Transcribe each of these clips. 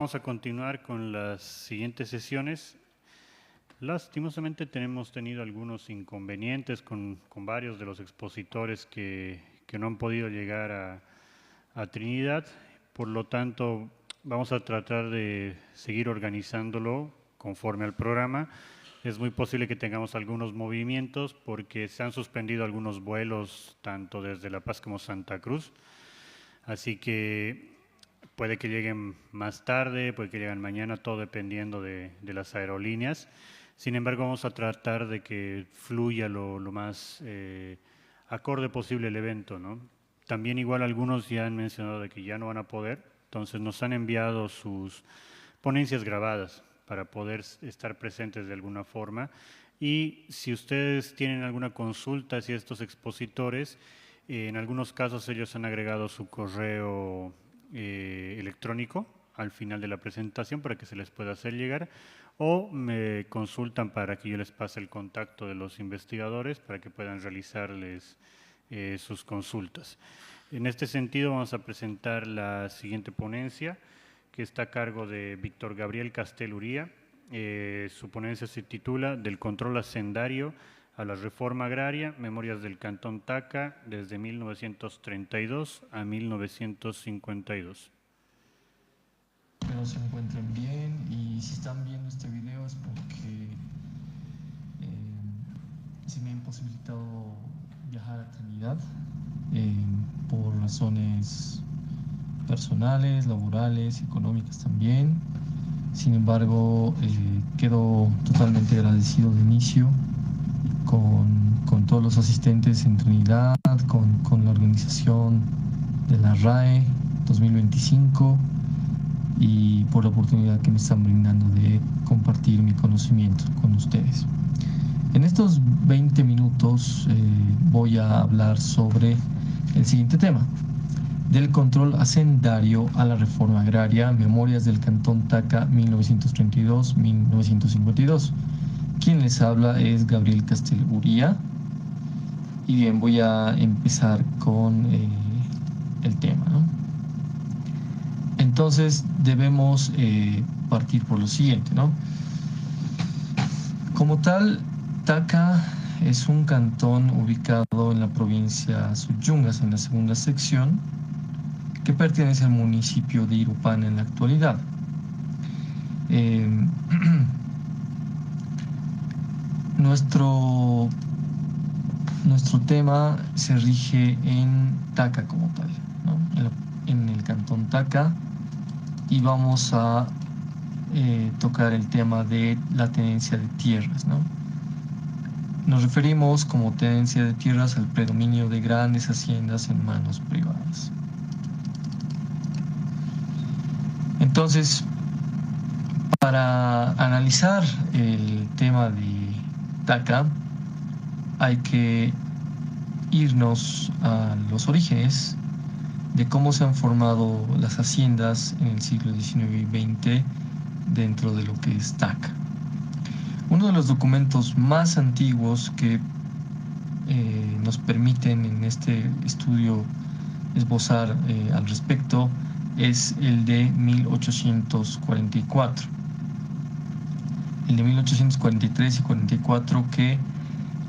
Vamos a continuar con las siguientes sesiones. Lastimosamente hemos tenido algunos inconvenientes con varios de los expositores que no han podido llegar a Trinidad. Por lo tanto, vamos a tratar de seguir organizándolo conforme al programa. Es muy posible que tengamos algunos movimientos porque se han suspendido algunos vuelos tanto desde La Paz como Santa Cruz. Así que puede que lleguen más tarde, puede que lleguen mañana, todo dependiendo de las aerolíneas. Sin embargo, vamos a tratar de que fluya lo más acorde posible el evento, ¿no? También igual algunos ya han mencionado de que ya no van a poder, entonces nos han enviado sus ponencias grabadas para poder estar presentes de alguna forma. Y si ustedes tienen alguna consulta hacia estos expositores, en algunos casos ellos han agregado su correo electrónico al final de la presentación para que se les pueda hacer llegar, o me consultan para que yo les pase el contacto de los investigadores para que puedan realizarles sus consultas. En este sentido vamos a presentar la siguiente ponencia, que está a cargo de Víctor Gabriel Castel Uría. Su ponencia se titula Del control hacendario a la reforma agraria, Memorias del Cantón Tacna, desde 1932 a 1952. Espero se encuentren bien, y si están viendo este video es porque se me ha imposibilitado viajar a Trinidad por razones personales, laborales, económicas también. Sin embargo, quedo totalmente agradecido de inicio con todos los asistentes en Trinidad, con la organización de la RAE 2025 y por la oportunidad que me están brindando de compartir mi conocimiento con ustedes. En estos 20 minutos voy a hablar sobre el siguiente tema: del control hacendario a la reforma agraria, Memorias del Cantón Tacna 1932-1952. Quien les habla es Gabriel Castel Uría. Y bien, voy a empezar con el tema, ¿no? Entonces debemos partir por lo siguiente, ¿no? Como tal, Tacna es un cantón ubicado en la provincia Subyungas, en la segunda sección, que pertenece al municipio de Irupana en la actualidad. Nuestro tema se rige en Tacna como tal, ¿no? En el cantón Tacna, y vamos a tocar el tema de la tenencia de tierras, ¿no? Nos referimos como tenencia de tierras al predominio de grandes haciendas en manos privadas. Entonces, para analizar el tema de Tacna, hay que irnos a los orígenes de cómo se han formado las haciendas en el siglo XIX y XX dentro de lo que es Tacna. Uno de los documentos más antiguos que nos permiten en este estudio esbozar al respecto es el de 1844. El de 1843 y 44, que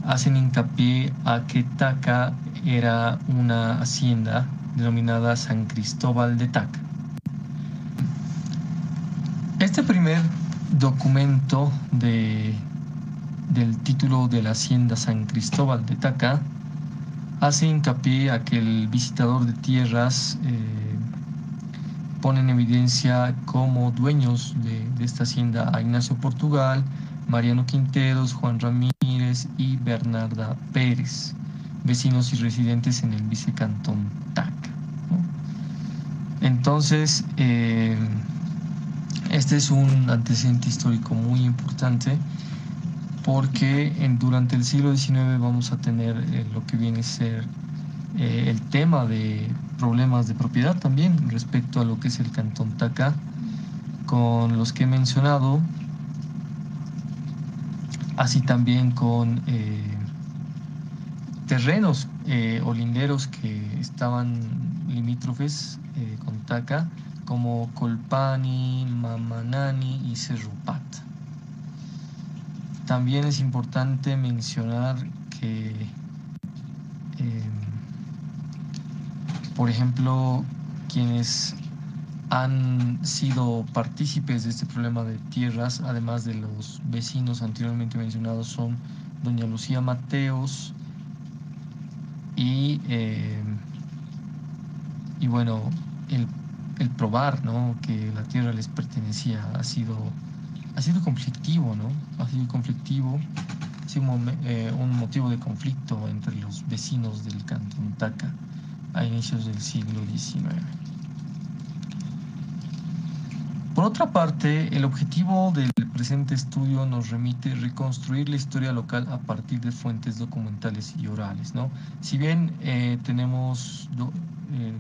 hacen hincapié a que Tacna era una hacienda denominada San Cristóbal de Tacna. Este primer documento del título de la hacienda San Cristóbal de Tacna hace hincapié a que el visitador de tierras pone en evidencia como dueños de esta hacienda a Ignacio Portugal, Mariano Quinteros, Juan Ramírez y Bernarda Pérez, vecinos y residentes en el vicecantón Tacna, ¿no? Entonces, este es un antecedente histórico muy importante, porque durante el siglo XIX vamos a tener lo que viene a ser el tema de problemas de propiedad también respecto a lo que es el cantón Tacna, con los que he mencionado, así también con terrenos o linderos que estaban limítrofes con Tacna, como Colpani, Mamanani y Cerrupat. También es importante mencionar que, por ejemplo, quienes han sido partícipes de este problema de tierras, además de los vecinos anteriormente mencionados, son doña Lucía Mateos y bueno, el probar, ¿no?, que la tierra les pertenecía ha sido conflictivo, ¿no? Ha sido conflictivo, ha sido un motivo de conflicto entre los vecinos del cantón Taca a inicios del siglo XIX. Por otra parte, el objetivo del presente estudio nos remite a reconstruir la historia local a partir de fuentes documentales y orales, ¿no? Si bien tenemos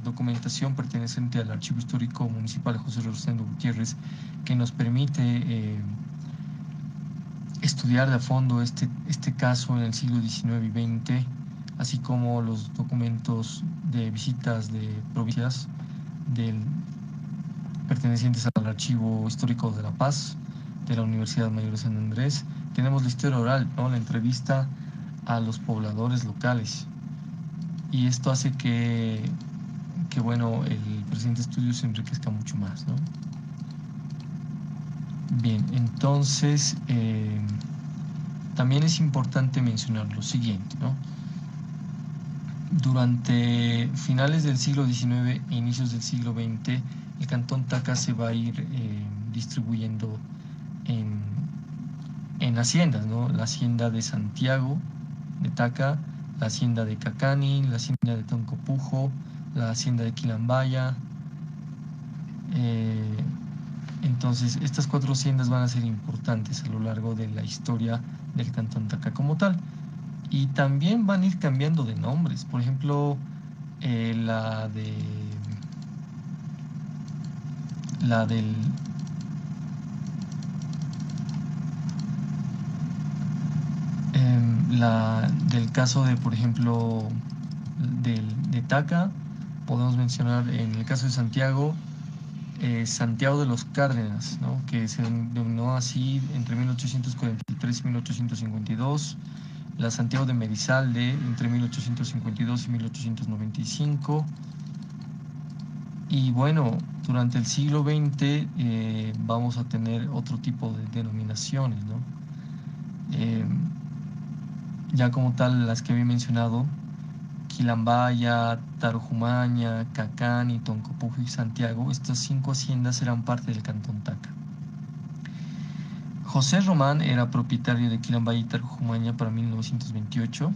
documentación perteneciente al Archivo Histórico Municipal José Rosendo Gutiérrez, que nos permite estudiar de a fondo este caso en el siglo XIX y XX, así como los documentos de visitas de provincias pertenecientes al Archivo Histórico de La Paz, de la Universidad Mayor de San Andrés. Tenemos la historia oral, ¿no?, la entrevista a los pobladores locales. Y esto hace que bueno, el presente estudio se enriquezca mucho más, ¿no? Bien, entonces también es importante mencionar lo siguiente, ¿no? Durante finales del siglo XIX e inicios del siglo XX, el cantón Taca se va a ir distribuyendo en haciendas, ¿no? La hacienda de Santiago de Taca, la hacienda de Cacani, la hacienda de Toncopujo, la hacienda de Quilambaya. Entonces, estas 4 haciendas van a ser importantes a lo largo de la historia del cantón Taca como tal. Y también van a ir cambiando de nombres. Por ejemplo, la del caso de, por ejemplo, de Taca, podemos mencionar en el caso de Santiago, Santiago de los Cárdenas, ¿no?, que se denominó así entre 1843 y 1852, la Santiago de Merizalde entre 1852 y 1895, y bueno, durante el siglo XX vamos a tener otro tipo de denominaciones, ¿no? Ya como tal las que había mencionado, Quilambaya, Tarujumaña, Cacani, Toncopujo y Santiago, estas 5 haciendas eran parte del cantón Taca. José Román era propietario de Quilambaya y Tarujumaña para 1928,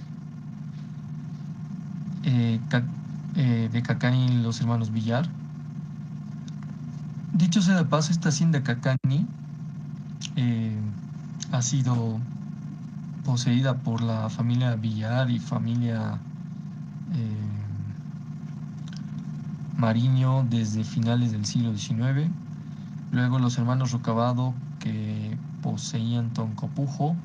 de Cacani los hermanos Villar. Dicho sea de paso, esta hacienda Cacani ha sido poseída por la familia Villar y familia Mariño desde finales del siglo XIX. Luego los hermanos Rocabado, que poseían Toncopujo.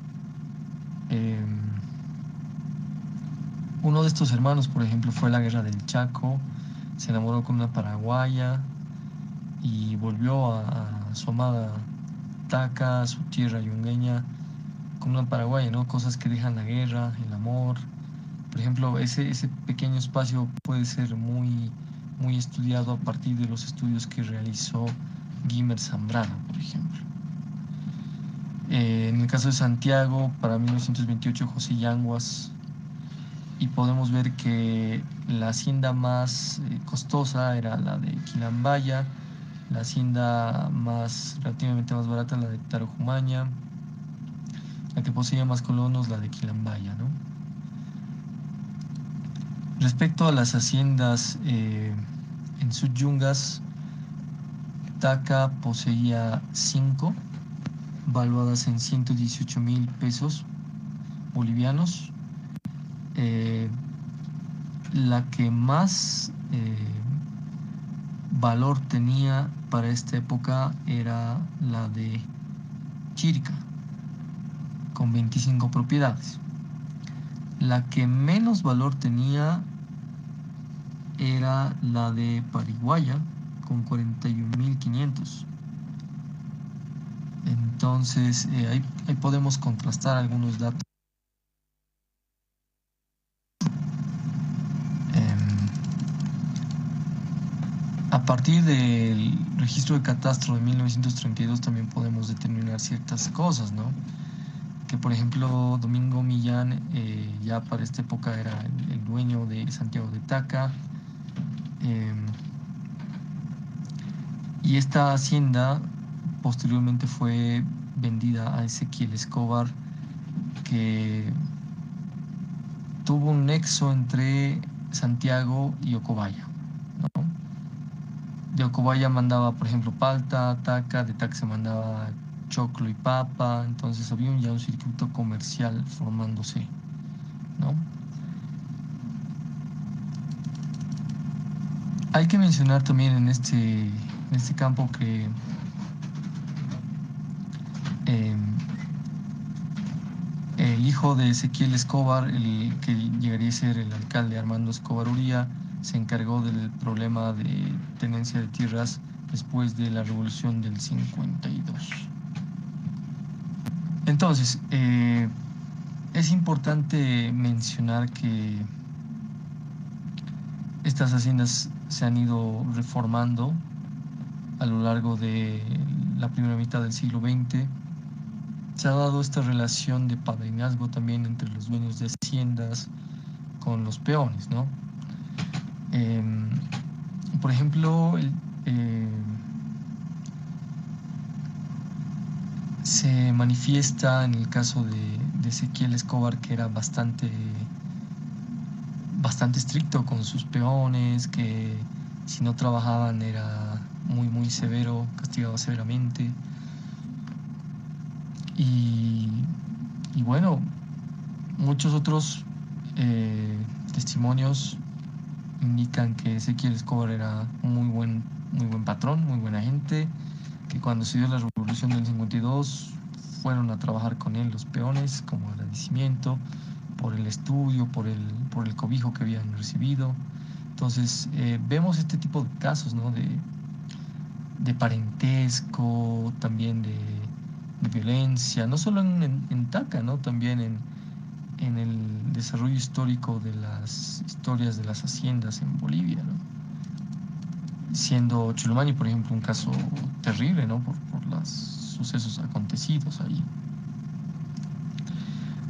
Uno de estos hermanos, por ejemplo, fue a la guerra del Chaco, se enamoró con una paraguaya y volvió a su amada Taca, a su tierra yungueña, con una paraguaya, ¿no? Cosas que dejan la guerra, el amor. Por ejemplo, ese pequeño espacio puede ser muy estudiado a partir de los estudios que realizó Guimer Zambrano, por ejemplo. En el caso de Santiago, para 1928, José Yanguas, y podemos ver que la hacienda más costosa era la de Quilambaya, la hacienda relativamente más barata, la de Tarujumaña, la que poseía más colonos, la de Quilambaya, ¿no? Respecto a las haciendas en sus yungas, Taca poseía 5, valuadas en 118,000 pesos bolivianos. La que más valor tenía para esta época era la de Chirica, con 25 propiedades. La que menos valor tenía era la de Pariguaya, con 41.500. Entonces, ahí podemos contrastar algunos datos. A partir del registro de catastro de 1932 también podemos determinar ciertas cosas, ¿no? Que por ejemplo Domingo Millán ya para esta época era el dueño de Santiago de Taca, y esta hacienda posteriormente fue vendida a Ezequiel Escobar, que tuvo un nexo entre Santiago y Ocobaya, ¿no? De Ocobaya mandaba, por ejemplo, palta, Taca, de Taca se mandaba choclo y papa, entonces había ya un circuito comercial formándose, ¿no? Hay que mencionar también en este campo que el hijo de Ezequiel Escobar, el que llegaría a ser el alcalde Armando Escobar Uría, se encargó del problema de tenencia de tierras después de la revolución del 52. Entonces, es importante mencionar que estas haciendas se han ido reformando a lo largo de la primera mitad del siglo XX. Se ha dado esta relación de padrinazgo también entre los dueños de haciendas con los peones, ¿no? Por ejemplo, se manifiesta en el caso de Ezequiel Escobar, que era bastante estricto con sus peones, que si no trabajaban era muy severo, castigaba severamente. Y bueno, muchos otros testimonios indican que Ezequiel Escobar era muy buen patrón, muy buena gente, que cuando se dio la revolución del 52 fueron a trabajar con él los peones como agradecimiento por el estudio, por el cobijo que habían recibido. Entonces vemos este tipo de casos, ¿no? de parentesco, también de violencia, no solo en Taca, ¿no? También en el desarrollo histórico de las historias de las haciendas en Bolivia, ¿no? Siendo Chulumani, por ejemplo, un caso terrible, ¿no? por los sucesos acontecidos ahí.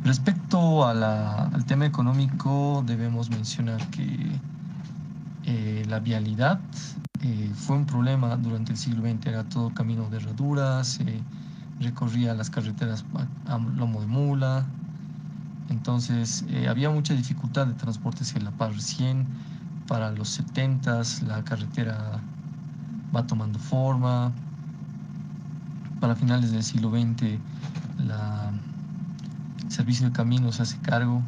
Respecto al tema económico, debemos mencionar que la vialidad fue un problema durante el siglo XX. Era todo camino de herraduras, recorría las carreteras a lomo de mula. Entonces había mucha dificultad de transporte hacia La Paz. Recién para los 70s la carretera va tomando forma. Para finales del siglo XX el Servicio de Caminos se hace cargo.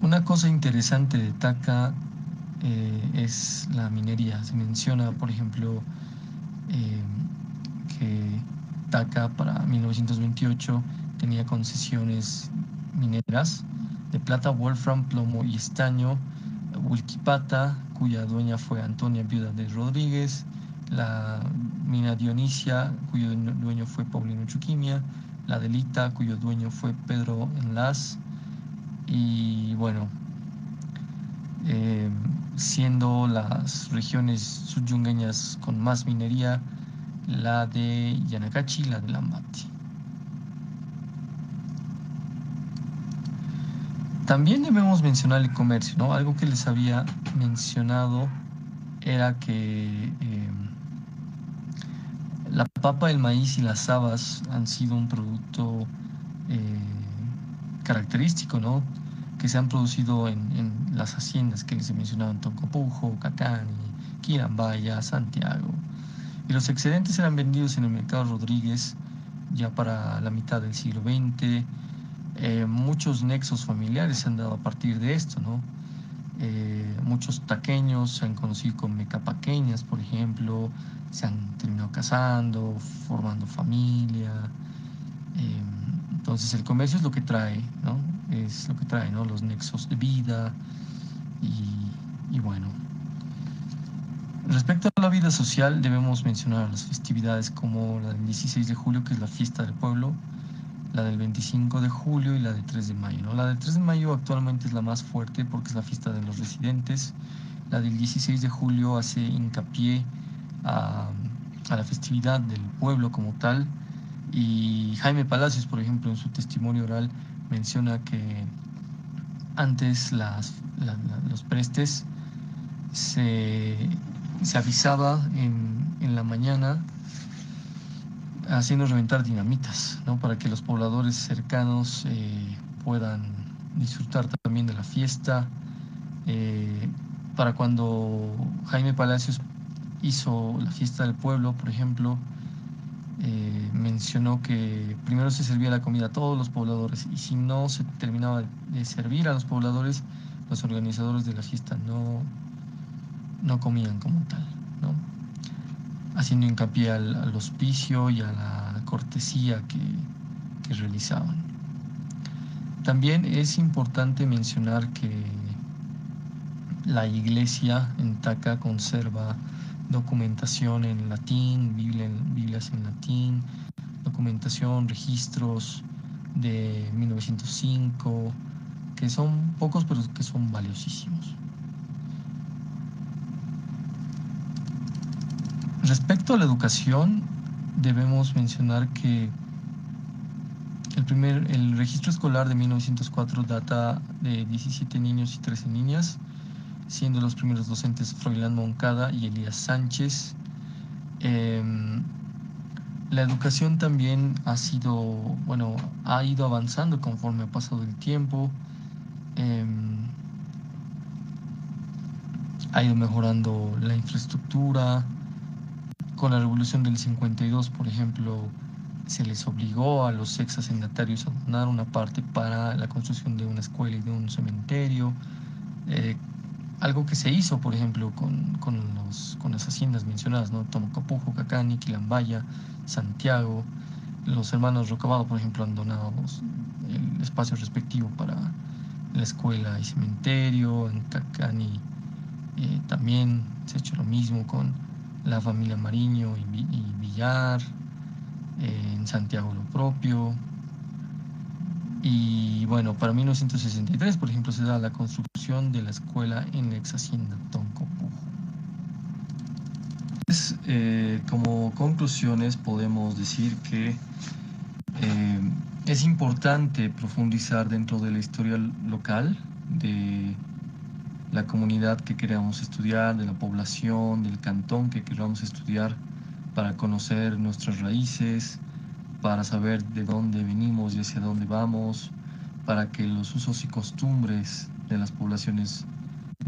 Una cosa interesante de Taca es la minería. Se menciona, por ejemplo, que Taca para 1928 tenía concesiones mineras de plata, wolfram, plomo y estaño, Huilquipata, cuya dueña fue Antonia, viuda de Rodríguez, la mina Dionisia, cuyo dueño fue Paulino Chuquimia, la Delita, cuyo dueño fue Pedro Enlaz, y bueno, siendo las regiones subyungueñas con más minería la de Yanacachi y la de Lambati. También debemos mencionar el comercio, ¿no? Algo que les había mencionado era que la papa, el maíz y las habas han sido un producto característico, ¿no? Que se han producido en las haciendas que les he mencionado en Toncopujo, Cacani, Quirambaya, Santiago. Y los excedentes eran vendidos en el mercado Rodríguez ya para la mitad del siglo XX. Muchos nexos familiares se han dado a partir de esto, ¿no? Muchos taqueños se han conocido con mecapaqueñas, por ejemplo, se han terminado casando, formando familia. Entonces el comercio es lo que trae, ¿no? Es lo que trae, ¿no? Los nexos de vida y bueno. Respecto a la vida social, debemos mencionar las festividades como la del 16 de julio, que es la fiesta del pueblo, la del 25 de julio y la del 3 de mayo, ¿no? La del 3 de mayo actualmente es la más fuerte porque es la fiesta de los residentes. La del 16 de julio hace hincapié a, a la festividad del pueblo como tal. Y Jaime Palacios, por ejemplo, en su testimonio oral menciona que antes los prestes se, se avisaba en la mañana haciendo reventar dinamitas, ¿no? Para que los pobladores cercanos puedan disfrutar también de la fiesta. Eh, para cuando Jaime Palacios hizo la fiesta del pueblo, por ejemplo, mencionó que primero se servía la comida a todos los pobladores y si no se terminaba de servir a los pobladores, los organizadores de la fiesta no comían como tal, ¿no? Haciendo hincapié al hospicio y a la cortesía que realizaban. También es importante mencionar que la iglesia en Taca conserva documentación en latín, Biblias en latín, documentación, registros de 1905, que son pocos pero que son valiosísimos. Respecto a la educación, debemos mencionar que el registro escolar de 1904 data de 17 niños y 13 niñas, siendo los primeros docentes Froilán Moncada y Elías Sánchez. La educación también ha ido avanzando conforme ha pasado el tiempo, ha ido mejorando la infraestructura. Con la revolución del 52, por ejemplo, se les obligó a los ex hacendatarios a donar una parte para la construcción de una escuela y de un cementerio. Algo que se hizo, por ejemplo, con las haciendas mencionadas, ¿no? Tomocapujo, Cacani, Quilambaya, Santiago. Los hermanos Rocabado, por ejemplo, han donado el espacio respectivo para la escuela y cementerio. En Cacani también se ha hecho lo mismo con la familia Mariño y Villar. En Santiago lo propio. Y bueno, para 1963, por ejemplo, se da la construcción de la escuela en la ex hacienda Toncopujo. Como conclusiones podemos decir que es importante profundizar dentro de la historia local, de la comunidad que queramos estudiar, de la población, del cantón que queramos estudiar, para conocer nuestras raíces, para saber de dónde venimos y hacia dónde vamos, para que los usos y costumbres de las poblaciones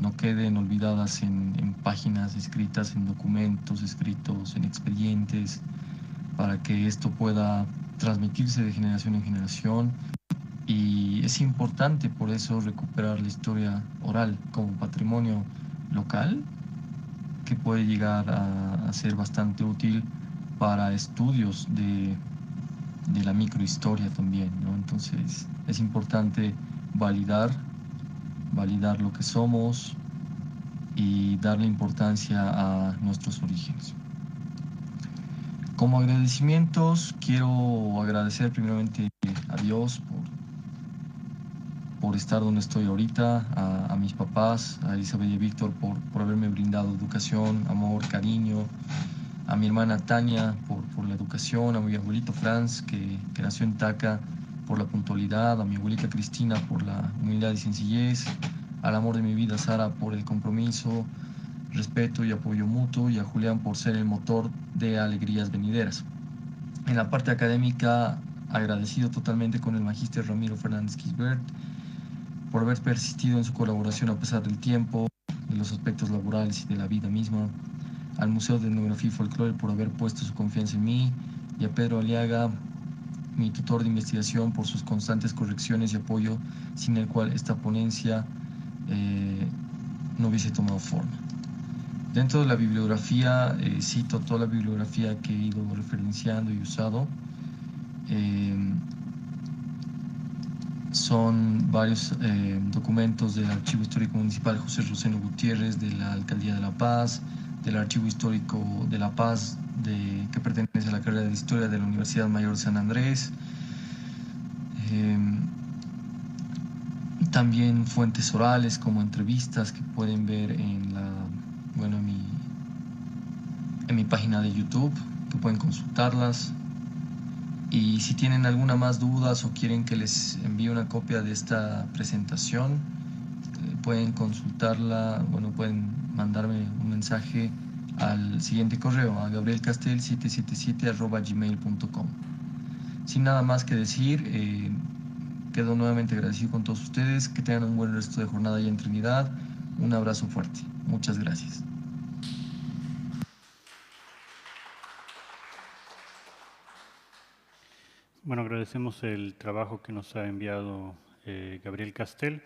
no queden olvidadas en páginas escritas, en documentos escritos, en expedientes, para que esto pueda transmitirse de generación en generación. Y es importante por eso recuperar la historia oral como patrimonio local, que puede llegar a ser bastante útil para estudios de la microhistoria también, ¿no? Entonces es importante validar lo que somos y darle importancia a nuestros orígenes. Como agradecimientos, quiero agradecer primeramente a Dios por estar donde estoy ahorita, a mis papás, a Isabel y a Víctor por haberme brindado educación, amor, cariño, a mi hermana Tania por la educación, a mi abuelito Franz que nació en Taca, por la puntualidad, a mi abuelita Cristina por la humildad y sencillez, al amor de mi vida Sara por el compromiso, respeto y apoyo mutuo, y a Julián por ser el motor de alegrías venideras. En la parte académica, agradecido totalmente con el magíster Ramiro Fernández Quisbert por haber persistido en su colaboración a pesar del tiempo, de los aspectos laborales y de la vida misma, al Museo de Etnografía y Folclore por haber puesto su confianza en mí, y a Pedro Aliaga, mi tutor de investigación, por sus constantes correcciones y apoyo, sin el cual esta ponencia no hubiese tomado forma. Dentro de la bibliografía, cito toda la bibliografía que he ido referenciando y usado. Son varios documentos del Archivo Histórico Municipal José Roseno Gutiérrez, de la Alcaldía de La Paz, del Archivo Histórico de La Paz, que pertenece a la carrera de Historia de la Universidad Mayor de San Andrés. También fuentes orales como entrevistas que pueden ver en mi página de YouTube, que pueden consultarlas. Y si tienen alguna más dudas o quieren que les envíe una copia de esta presentación, pueden consultarla, pueden mandarme un mensaje al siguiente correo, a gabrielcastel777@gmail.com. Sin nada más que decir, quedo nuevamente agradecido con todos ustedes. Que tengan un buen resto de jornada allá en Trinidad. Un abrazo fuerte. Muchas gracias. Bueno, agradecemos el trabajo que nos ha enviado Gabriel Castel.